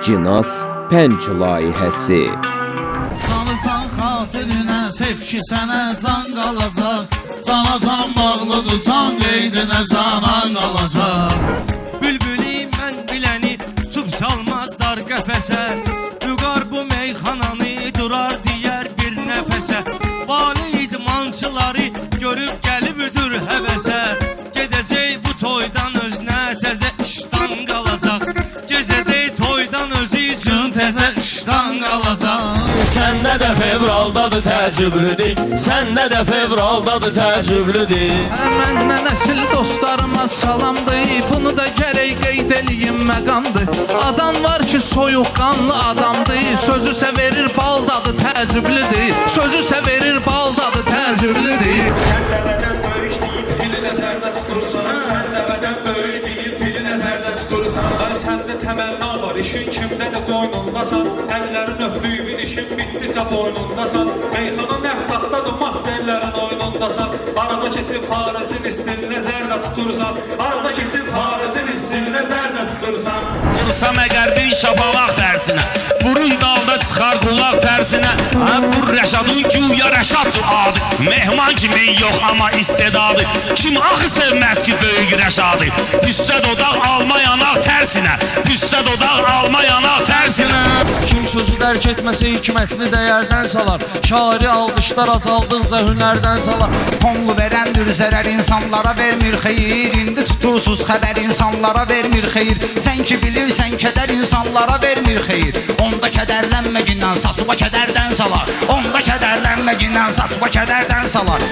Cinas Pənc layihəsi. Canısan xatirinə, sev ki sənə can qalacaq. Cana can bağlıdır, can qeydinə canan qalacaq. Bülbülü mən biləni tutub salmazlar qəfəsə. Vüqar bu meyxananı durar deyər bir nəfəsə. Vali idmançıları görüb gəlibüdür həvəsə. Gedəcək bu toydan özünə təzə işdan qalacaq. Gezəcək toydan özü üçün təzə işdan qalacaq. Səndə də fevraldadır təəccüblüdür, səndə də fevraldadır təəccüblüdür. Məndən nəsil dostlarıma salamdır, bunu da gərək qeyd eləyim məqamdır. Adam var ki soyuqqanlı adamdır, sözüsə verir baldadır təəccüblüdür. Sözüsə verir baldadır təəccüblüdür. Sən də vətən böyük deyib fili nəzərdə tutursan. Sən də vətən böyük deyib fili nəzərdə tutursan. Səndə təmənna var, işin kimdə də qoynundasan. Əllərin öpdüyün işin bitdisə boynundasan. Meyxana nəh taxtadır, masterlərin oyunundasan. Arada keçib farizin istin nəzərdə tutursan. Arada keçib farizin istin nəzərdə tutursan. Vursam əgər bir şapalaq tərsinə, burun dalda çıxar qulaq tərsinə. Bu Rəşadın güya Rəşaddır adı, mehman kimi yox amma istedadı. Kim axı sevməz ki böyük Rəşadı. Püstə dodaq alma yanaq tərsinə, püstə dodaq alma yanaq tərsinə. Kim sözü dərk etməsə hikmətini dəyərdən salar. Şairi alqışlar azaldıqca hünərdən salar. Tonlu verəndir zərər insanlara vermir xeyir. İndi tutursuz xəbər insanlara vermir xeyir. Sən ki bilirsən kədər insanlara vermir xeyir. Onda kədərlənməgindən sasuba kədərdən salar. Onda kədərlənməgindən sasuba kədərdən salar.